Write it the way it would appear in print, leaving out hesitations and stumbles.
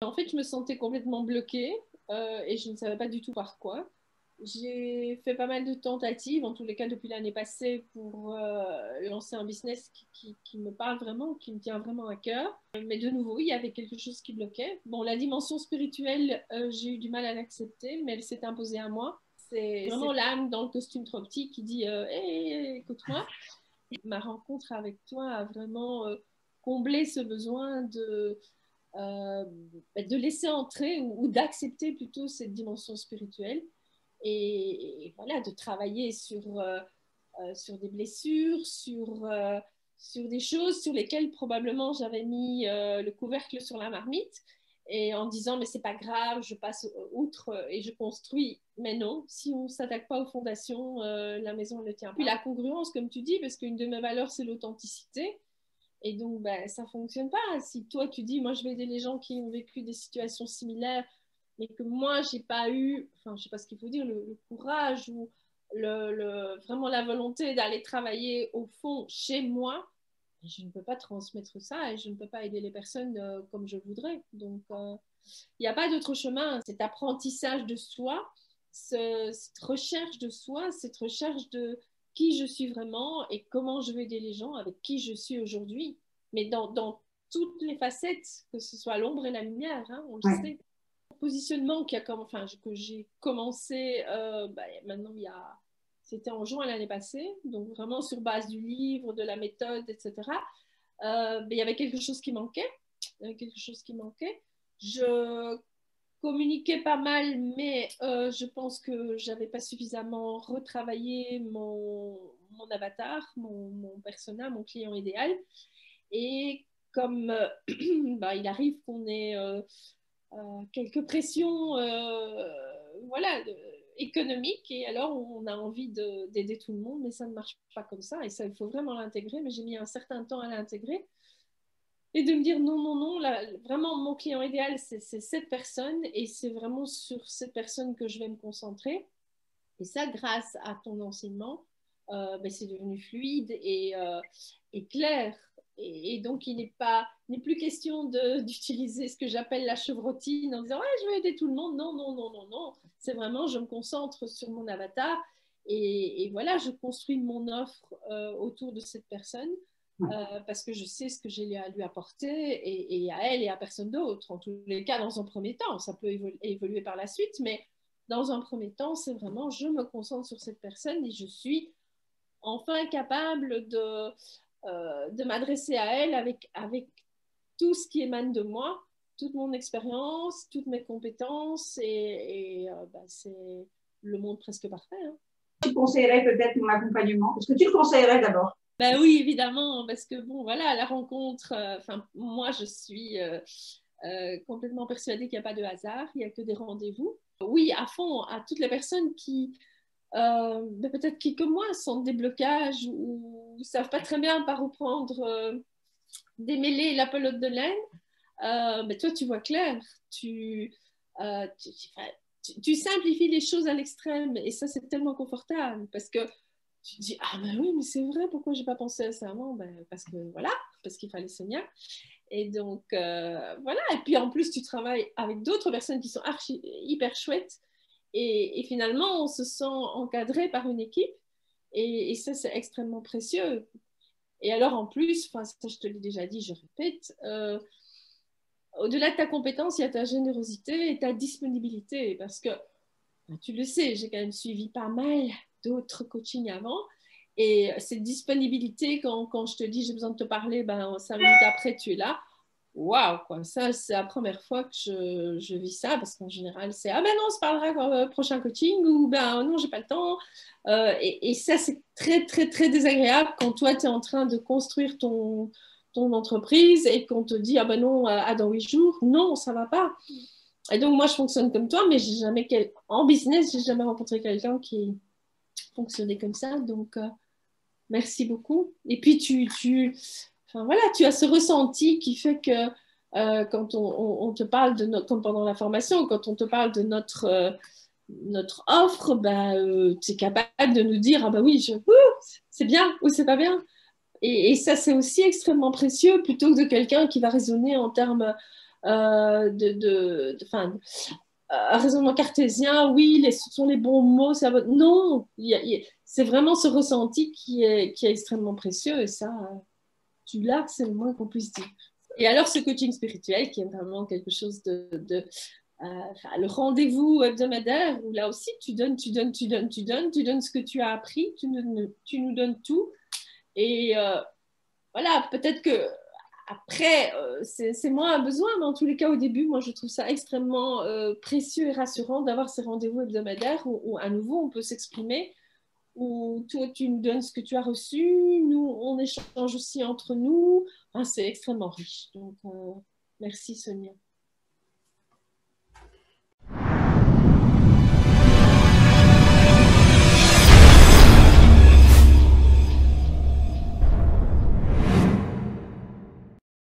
En fait, je me sentais complètement bloquée et je ne savais pas du tout par quoi. J'ai fait pas mal de tentatives, en tous les cas depuis l'année passée, pour lancer un business qui me parle vraiment, qui me tient vraiment à cœur. Mais de nouveau, il y avait quelque chose qui bloquait. Bon, la dimension spirituelle, j'ai eu du mal à l'accepter, mais elle s'est imposée à moi. C'est vraiment l'âme dans le costume trop petit qui dit hey, écoute-moi. Ma rencontre avec toi a vraiment comblé ce besoin de laisser entrer ou d'accepter plutôt cette dimension spirituelle et voilà, de travailler sur des blessures, sur des choses sur lesquelles probablement j'avais mis le couvercle sur la marmite et en disant mais c'est pas grave, je passe outre et je construis. Mais non, si on ne s'attaque pas aux fondations, la maison ne tient pas. Puis la congruence, comme tu dis, parce qu'une de mes valeurs, c'est l'authenticité. Et donc, ben, ça ne fonctionne pas. Si toi, tu dis, moi, je vais aider les gens qui ont vécu des situations similaires, mais que moi, je n'ai pas eu, enfin, je ne sais pas ce qu'il faut dire, le courage ou vraiment la volonté d'aller travailler au fond chez moi, je ne peux pas transmettre ça et je ne peux pas aider les personnes comme je voudrais. Donc, il n'y a pas d'autre chemin. Cet apprentissage de soi, cette recherche de soi, cette recherche de qui je suis vraiment et comment je vais aider les gens avec qui je suis aujourd'hui. Mais dans toutes les facettes, que ce soit l'ombre et la lumière, hein, on le sait. Le positionnement que j'ai commencé maintenant, c'était en juin l'année passée, donc vraiment sur base du livre, de la méthode, etc. Il y avait quelque chose qui manquait. Il y avait quelque chose qui manquait. Je communiquais pas mal, mais je pense que j'avais pas suffisamment retravaillé mon avatar, mon persona, mon client idéal. Et comme il arrive qu'on ait quelques pressions voilà, économiques, et alors on a envie d'aider tout le monde, mais ça ne marche pas comme ça, et ça, il faut vraiment l'intégrer, mais j'ai mis un certain temps à l'intégrer. Et de me dire non, non, non, là, vraiment mon client idéal, c'est cette personne et c'est vraiment sur cette personne que je vais me concentrer. Et ça, grâce à ton enseignement, c'est devenu fluide et clair. Et donc, il n'est plus question d'utiliser ce que j'appelle la chevrotine en disant ouais, je vais aider tout le monde. Non, non, non, non, non. C'est vraiment, je me concentre sur mon avatar et voilà, je construis mon offre autour de cette personne. Parce que je sais ce que j'ai à lui apporter et à elle et à personne d'autre. En tous les cas, dans un premier temps, ça peut évoluer par la suite, mais dans un premier temps, c'est vraiment je me concentre sur cette personne et je suis enfin capable de m'adresser à elle avec tout ce qui émane de moi, toute mon expérience, toutes mes compétences c'est le monde presque parfait. Hein. Tu conseillerais peut-être mon accompagnement? Est-ce que tu le conseillerais d'abord? Ben oui, évidemment, parce que bon, voilà, la rencontre, moi, je suis complètement persuadée qu'il n'y a pas de hasard, il n'y a que des rendez-vous. Oui, à fond, à toutes les personnes qui, peut-être qui, comme moi, sentent des blocages ou ne savent pas très bien par où prendre, démêler la pelote de laine, toi, tu vois clair, euh, tu, tu simplifies les choses à l'extrême et ça, c'est tellement confortable parce que tu te dis, ah ben oui, mais c'est vrai, pourquoi j'ai pas pensé à ça avant? Parce que voilà, parce qu'il fallait se nier. Et donc, voilà. Et puis en plus, tu travailles avec d'autres personnes qui sont hyper chouettes. Et finalement, on se sent encadré par une équipe. Et ça, c'est extrêmement précieux. Et alors, en plus, ça, je te l'ai déjà dit, je répète, au-delà de ta compétence, il y a ta générosité et ta disponibilité. Parce que, tu le sais, j'ai quand même suivi pas mal d'autres coachings avant. Et cette disponibilité, quand je te dis j'ai besoin de te parler, 5 minutes après, tu es là. Waouh, quoi. Ça, c'est la première fois que je vis ça, parce qu'en général, c'est ah ben non, on se parlera prochain coaching, ou ben non, j'ai pas le temps. Et ça, c'est très, très, très désagréable quand toi, tu es en train de construire ton entreprise et qu'on te dit ah ben non, à dans 8 jours. Non, ça va pas. Et donc, moi, je fonctionne comme toi, mais en business, j'ai jamais rencontré quelqu'un qui fonctionnait comme ça. Donc, merci beaucoup. Et puis, enfin, voilà, tu as ce ressenti qui fait que quand on te parle comme pendant la formation, quand on te parle de notre offre, tu es capable de nous dire, ah bah oui, c'est bien ou c'est pas bien. Et ça, c'est aussi extrêmement précieux plutôt que de quelqu'un qui va raisonner en termes enfin, un raisonnement cartésien, oui, ce sont les bons mots, non, c'est vraiment ce ressenti qui est extrêmement précieux et ça, tu l'as, c'est le moins qu'on puisse dire. Et alors, ce coaching spirituel qui est vraiment quelque chose enfin, le rendez-vous hebdomadaire où là aussi, tu donnes ce que tu as appris, tu nous donnes tout. Et voilà, peut-être que après, c'est moins un besoin, mais en tous les cas, au début, moi, je trouve ça extrêmement précieux et rassurant d'avoir ces rendez-vous hebdomadaires où, à nouveau, on peut s'exprimer, où toi, tu nous donnes ce que tu as reçu, nous, on échange aussi entre nous. Enfin, c'est extrêmement riche. Donc, merci, Sonia.